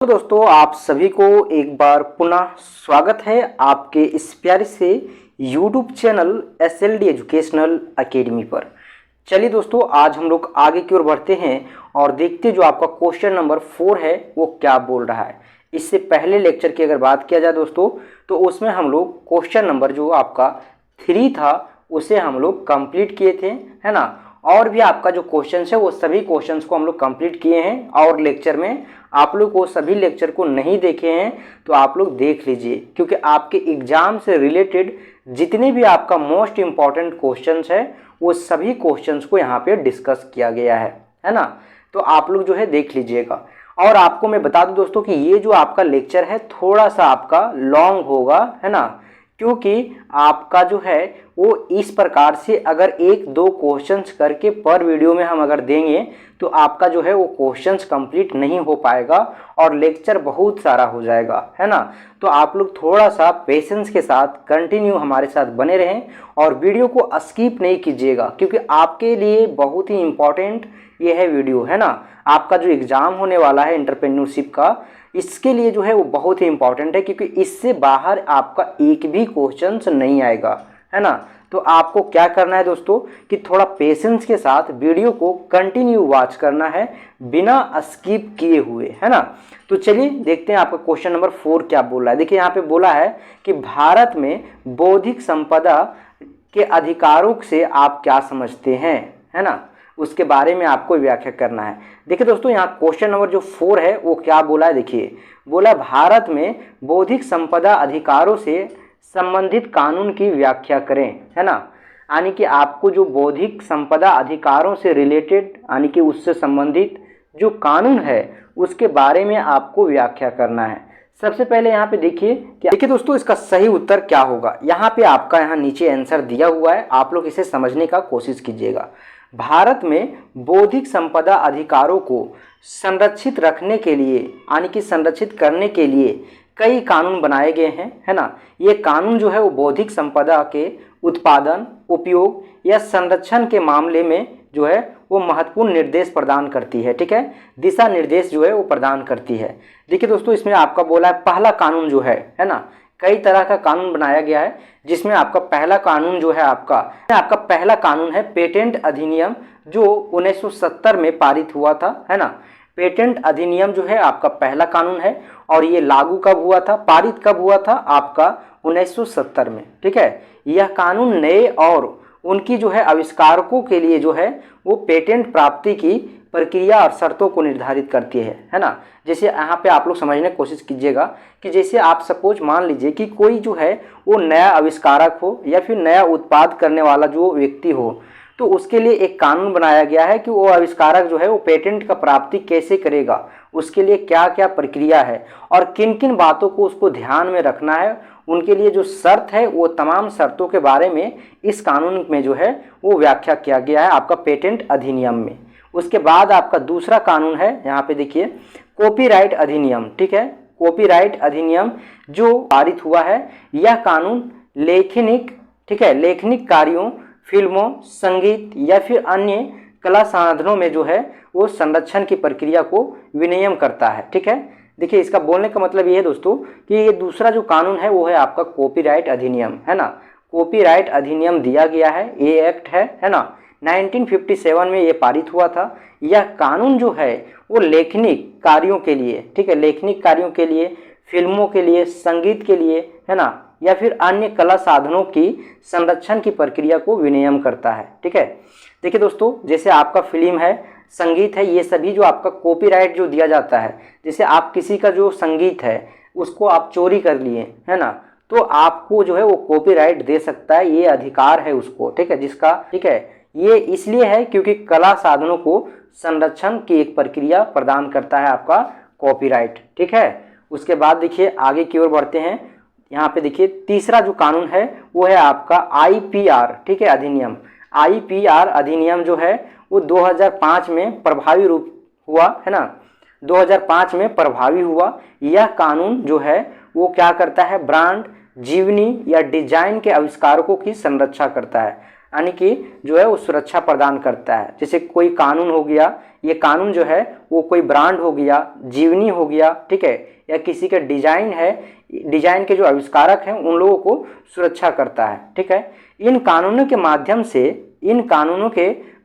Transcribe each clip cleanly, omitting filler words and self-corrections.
तो दोस्तों आप सभी को एक बार पुनः स्वागत है आपके इस प्यारे से YouTube channel SLD educational academy पर। चलिए दोस्तों आज हम लोग आगे की ओर बढ़ते हैं और देखते हैं जो आपका क्वेश्चन नंबर 4 है वो क्या बोल रहा है। इससे पहले लेक्चर की अगर बात किया जाए दोस्तों तो उसमें हम लोग क्वेश्चन नंबर जो आपका 3 था उसे हम लोग कंप्लीट किए थे, है ना। और भी आपका जो क्वेश्चन है वो सभी क्वेश्चंस को हम लोग कंप्लीट किए हैं और लेक्चर में आप लोग वो सभी लेक्चर को नहीं देखे हैं तो आप लोग देख लीजिए, क्योंकि आपके एग्जाम से रिलेटेड जितने भी आपका मोस्ट इम्पॉर्टेंट क्वेश्चंस है वो सभी क्वेश्चंस को यहाँ पे डिस्कस किया गया है ना। तो आप लोग जो है देख लीजिएगा। और आपको मैं बता दूं दोस्तों कि ये जो आपका लेक्चर है थोड़ा सा आपका लॉन्ग होगा, है ना, क्योंकि आपका जो है वो इस प्रकार से अगर एक दो क्वेश्चंस करके पर वीडियो में हम अगर देंगे तो आपका जो है वो क्वेश्चंस कंप्लीट नहीं हो पाएगा और लेक्चर बहुत सारा हो जाएगा, है ना। तो आप लोग थोड़ा सा पेशेंस के साथ कंटिन्यू हमारे साथ बने रहें और वीडियो को स्किप नहीं कीजिएगा, क्योंकि आपके लिए बहुत ही इम्पोर्टेंट ये है वीडियो, है ना। आपका जो एग्ज़ाम होने वाला है एंटरप्रेन्योरशिप का, इसके लिए जो है वो बहुत ही इम्पॉर्टेंट है, क्योंकि इससे बाहर आपका एक भी क्वेश्चंस नहीं आएगा, है ना। तो आपको क्या करना है दोस्तों कि थोड़ा पेशेंस के साथ वीडियो को कंटिन्यू वॉच करना है बिना स्किप किए हुए, है ना। तो चलिए देखते हैं आपका क्वेश्चन नंबर 4 क्या बोल रहा है। देखिए यहाँ पे बोला है कि भारत में बौद्धिक संपदा के अधिकारों से आप क्या समझते हैं, है ना, उसके बारे में आपको व्याख्या करना है। देखिए दोस्तों यहाँ क्वेश्चन नंबर जो 4 है वो क्या बोला है, देखिए बोला भारत में बौद्धिक संपदा अधिकारों से संबंधित कानून की व्याख्या करें, है ना। यानी कि आपको जो बौद्धिक संपदा अधिकारों से रिलेटेड यानी कि उससे संबंधित जो कानून है उसके बारे में आपको व्याख्या करना है। सबसे पहले यहाँ पे देखिए दोस्तों इसका सही उत्तर क्या होगा। यहाँ पे आपका यहाँ नीचे आंसर दिया हुआ है, आप लोग इसे समझने का कोशिश कीजिएगा। भारत में बौद्धिक संपदा अधिकारों को संरक्षित रखने के लिए यानी कि संरक्षित करने के लिए कई कानून बनाए गए हैं, है ना। ये कानून जो है वो बौद्धिक संपदा के उत्पादन, उपयोग या संरक्षण के मामले में जो है वो महत्वपूर्ण निर्देश प्रदान करती है, ठीक है, दिशा निर्देश जो है वो प्रदान करती है। देखिए दोस्तों इसमें आपका बोला है पहला कानून जो है ना, कई तरह का कानून बनाया गया है जिसमें आपका पहला कानून जो है आपका पहला कानून है पेटेंट अधिनियम जो 1970 में पारित हुआ था, है ना। पेटेंट अधिनियम जो है आपका पहला कानून है और ये लागू कब हुआ था, पारित कब हुआ था, आपका 1970 में, ठीक है। यह कानून नए और उनकी जो है आविष्कारकों के लिए जो है वो पेटेंट प्राप्ति की प्रक्रिया और शर्तों को निर्धारित करती है ना। जैसे यहाँ पे आप लोग समझने की कोशिश कीजिएगा कि जैसे आप सपोज मान लीजिए कि कोई जो है वो नया आविष्कारक हो या फिर नया उत्पाद करने वाला जो व्यक्ति हो, तो उसके लिए एक कानून बनाया गया है कि वो आविष्कारक जो है वो पेटेंट का प्राप्ति कैसे करेगा, उसके लिए क्या क्या प्रक्रिया है और किन किन बातों को उसको ध्यान में रखना है, उनके लिए जो शर्त है वो तमाम शर्तों के बारे में इस कानून में जो है वो व्याख्या किया गया है आपका पेटेंट अधिनियम में। उसके बाद आपका दूसरा कानून है यहाँ पे देखिए कॉपीराइट अधिनियम, ठीक है। कॉपीराइट अधिनियम जो पारित हुआ है, यह कानून लेखनिक, ठीक है, लेखनिक कार्यों, फिल्मों, संगीत या फिर अन्य कला साधनों में जो है वो संरक्षण की प्रक्रिया को विनियम करता है, ठीक है। देखिए इसका बोलने का मतलब ये है दोस्तों कि ये दूसरा जो कानून है वो है आपका कॉपीराइट अधिनियम, है ना। कॉपीराइट अधिनियम दिया गया है, ये एक्ट है ना, 1957 में ये पारित हुआ था। यह कानून जो है वो लेखनिक कार्यों के लिए, ठीक है, लेखनिक कार्यों के लिए, फिल्मों के लिए, संगीत के लिए, है ना, या फिर अन्य कला साधनों की संरक्षण की प्रक्रिया को विनियम करता है, ठीक है। देखिए दोस्तों जैसे आपका फिल्म है, संगीत है, ये सभी जो आपका कॉपीराइट जो दिया जाता है, जैसे आप किसी का जो संगीत है उसको आप चोरी कर लिए, है ना, तो आपको जो है वो कॉपीराइट दे सकता है, ये अधिकार है उसको, ठीक है, जिसका, ठीक है। ये इसलिए है क्योंकि कला साधनों को संरक्षण की एक प्रक्रिया प्रदान करता है आपका कॉपीराइट, ठीक है। उसके बाद देखिए आगे की ओर बढ़ते हैं। यहाँ पे देखिए तीसरा जो कानून है वो है आपका IPR, ठीक है, अधिनियम। IPR अधिनियम जो है वो 2005 में प्रभावी रूप हुआ, है ना, 2005 में प्रभावी हुआ। यह कानून जो है वो क्या करता है, ब्रांड, जीवनी या डिजाइन के आविष्कारकों की संरक्षा करता है। यानी कि जो है वो सुरक्षा प्रदान करता है। जैसे कोई कानून हो गया, ये कानून जो है वो कोई ब्रांड हो गया, जीवनी हो गया, ठीक है, या किसी का डिजाइन है, डिजाइन के जो आविष्कारक हैं उन लोगों को सुरक्षा करता है, ठीक है। इन कानूनों के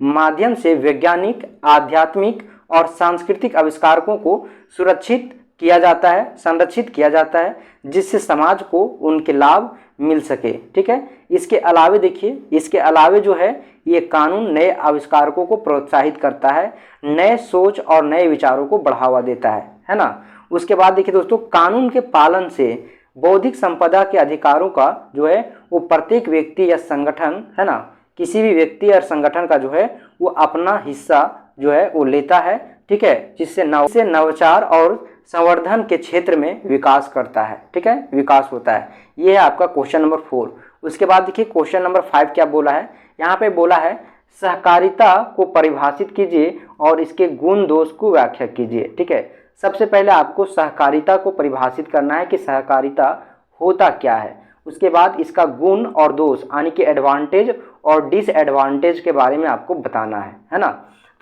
माध्यम से वैज्ञानिक, आध्यात्मिक और सांस्कृतिक आविष्कारकों को सुरक्षित किया जाता है, संरक्षित किया जाता है, जिससे समाज को उनके लाभ मिल सके, ठीक है। इसके अलावे देखिए, इसके अलावे जो है ये कानून नए आविष्कारकों को प्रोत्साहित करता है, नए सोच और नए विचारों को बढ़ावा देता है ना। उसके बाद देखिए दोस्तों, कानून के पालन से बौद्धिक संपदा के अधिकारों का जो है वो प्रत्येक व्यक्ति या संगठन, है ना, किसी भी व्यक्ति और संगठन का जो है वो अपना हिस्सा जो है वो लेता है, ठीक है, जिससे नवाचार और संवर्धन के क्षेत्र में विकास करता है, ठीक है, विकास होता है। ये है आपका क्वेश्चन नंबर 4। उसके बाद देखिए क्वेश्चन नंबर 5 क्या बोला है, यहाँ पे बोला है सहकारिता को परिभाषित कीजिए और इसके गुण दोष को व्याख्या कीजिए, ठीक है। सबसे पहले आपको सहकारिता को परिभाषित करना है कि सहकारिता होता क्या है। उसके बाद इसका गुण और दोष यानी कि एडवांटेज और डिसएडवांटेज के बारे में आपको बताना है ना।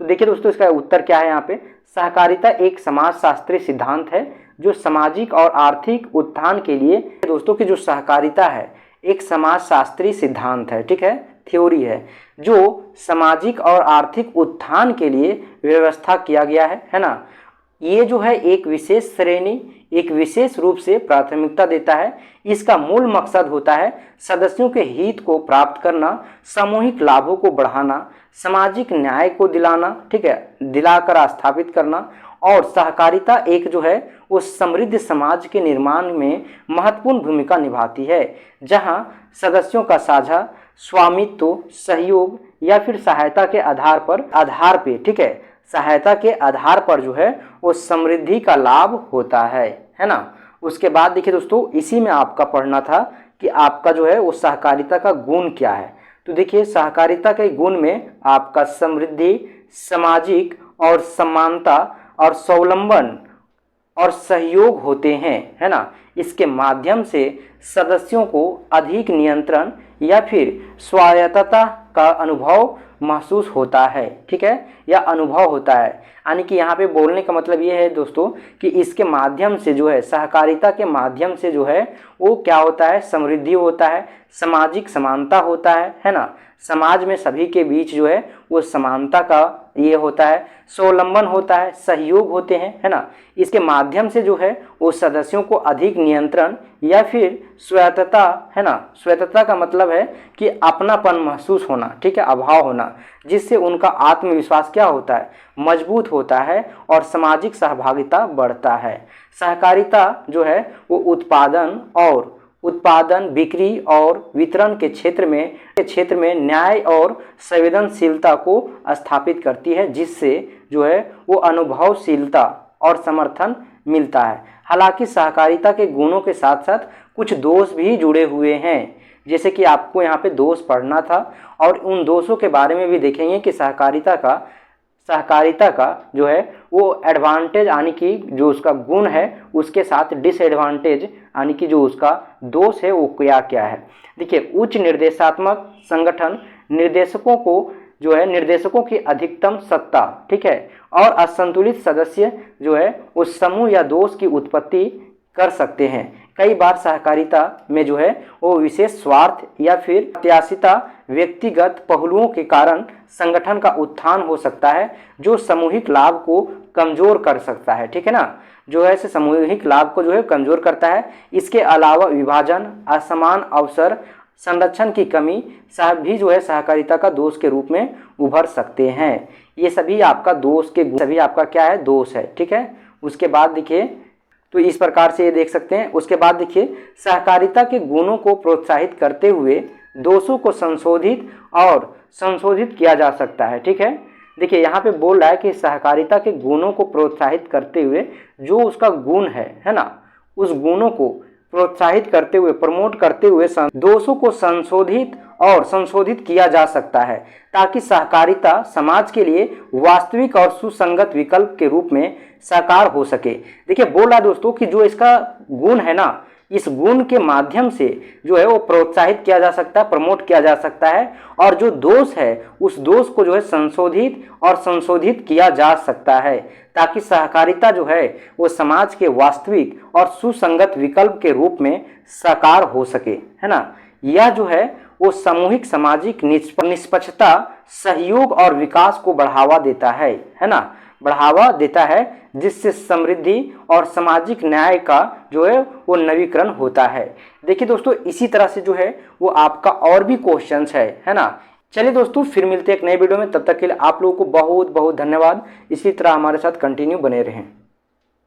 तो देखिए दोस्तों, इसका उत्तर क्या है यहाँ पे, सहकारिता एक समाजशास्त्रीय सिद्धांत है जो सामाजिक और आर्थिक उत्थान के लिए, दोस्तों की जो सहकारिता है एक समाजशास्त्रीय सिद्धांत है, ठीक है, थ्योरी है, जो सामाजिक और आर्थिक उत्थान के लिए व्यवस्था किया गया है ना। ये जो है एक विशेष श्रेणी, एक विशेष रूप से प्राथमिकता देता है। इसका मूल मकसद होता है सदस्यों के हित को प्राप्त करना, सामूहिक लाभों को बढ़ाना, सामाजिक न्याय को दिलाना, ठीक है, दिलाकर स्थापित करना। और सहकारिता एक जो है वो समृद्ध समाज के निर्माण में महत्वपूर्ण भूमिका निभाती है, जहां सदस्यों का साझा स्वामित्व, सहयोग या फिर सहायता के आधार पे, ठीक है, सहायता के आधार पर जो है वो समृद्धि का लाभ होता है ना। उसके बाद देखिए दोस्तों, इसी में आपका पढ़ना था कि आपका जो है वो सहकारिता का गुण क्या है। तो देखिए सहकारिता के गुण में आपका समृद्धि, सामाजिक और समानता और स्वावलंबन और सहयोग होते हैं, है ना। इसके माध्यम से सदस्यों को अधिक नियंत्रण या फिर स्वायत्तता का अनुभव महसूस होता है, ठीक है, या अनुभव होता है। यानी कि यहाँ पे बोलने का मतलब ये है दोस्तों कि इसके माध्यम से जो है, सहकारिता के माध्यम से जो है वो क्या होता है, समृद्धि होता है, सामाजिक समानता होता है ना, समाज में सभी के बीच जो है वो समानता का ये होता है, स्वावलंबन होता है, सहयोग होते हैं, है ना। इसके माध्यम से जो है वो सदस्यों को अधिक नियंत्रण या फिर स्वायत्तता, है ना, स्वायत्तता का मतलब है कि अपनापन महसूस होना, ठीक है, अभाव होना, जिससे उनका आत्मविश्वास क्या होता है, मजबूत होता है और सामाजिक सहभागिता बढ़ता है। सहकारिता जो है वो उत्पादन, बिक्री और वितरण के क्षेत्र में न्याय और संवेदनशीलता को स्थापित करती है, जिससे जो है वो अनुभवशीलता और समर्थन मिलता है। हालांकि सहकारिता के गुणों के साथ साथ कुछ दोष भी जुड़े हुए हैं, जैसे कि आपको यहाँ पे दोष पढ़ना था और उन दोषों के बारे में भी देखेंगे कि सहकारिता का जो है वो एडवांटेज यानी कि जो उसका गुण है उसके साथ डिसएडवांटेज यानी कि जो उसका दोष है वो क्या क्या है। देखिए, उच्च निर्देशात्मक संगठन निर्देशकों की अधिकतम सत्ता, ठीक है, और असंतुलित सदस्य जो है उस समूह या दोष की उत्पत्ति कर सकते हैं। कई बार सहकारिता में जो है वो विशेष स्वार्थ या फिर प्रत्याशिता व्यक्तिगत पहलुओं के कारण संगठन का उत्थान हो सकता है, जो सामूहिक लाभ को कमजोर कर सकता है, ठीक है ना, जो है सामूहिक लाभ को जो है कमजोर करता है। इसके अलावा विभाजन, असमान अवसर, संरक्षण की कमी भी जो है सहकारिता का दोष के रूप में उभर सकते हैं। ये सभी आपका सभी आपका क्या है, दोष है, ठीक है। उसके बाद देखिए, तो इस प्रकार से ये देख सकते हैं। उसके बाद देखिए, सहकारिता के गुणों को प्रोत्साहित करते हुए दोषों को संशोधित किया जा सकता है, ठीक है। देखिए यहाँ पे बोल रहा है कि सहकारिता के गुणों को प्रोत्साहित करते हुए जो उसका गुण है ना, उस गुणों को प्रोत्साहित करते हुए, प्रमोट करते हुए दोषों को संशोधित किया जा सकता है, ताकि सहकारिता समाज के लिए वास्तविक और सुसंगत विकल्प के रूप में साकार हो सके। देखिए बोल रहा है दोस्तों कि जो इसका गुण है ना, इस गुण के माध्यम से जो है वो प्रोत्साहित किया जा सकता है, प्रमोट किया जा सकता है, और जो दोष है उस दोष को जो है संशोधित किया जा सकता है, ताकि सहकारिता जो है वो समाज के वास्तविक और सुसंगत विकल्प के रूप में साकार हो सके, है ना। यह जो है वो सामूहिक सामाजिक निष्पक्षता, सहयोग और विकास को बढ़ावा देता है ना, बढ़ावा देता है, जिससे समृद्धि और सामाजिक न्याय का जो है वो नवीकरण होता है। देखिए दोस्तों, इसी तरह से जो है वो आपका और भी क्वेश्चंस है ना। चलिए दोस्तों, फिर मिलते हैं एक नए वीडियो में, तब तक के लिए आप लोगों को बहुत बहुत धन्यवाद। इसी तरह हमारे साथ कंटिन्यू बने रहें।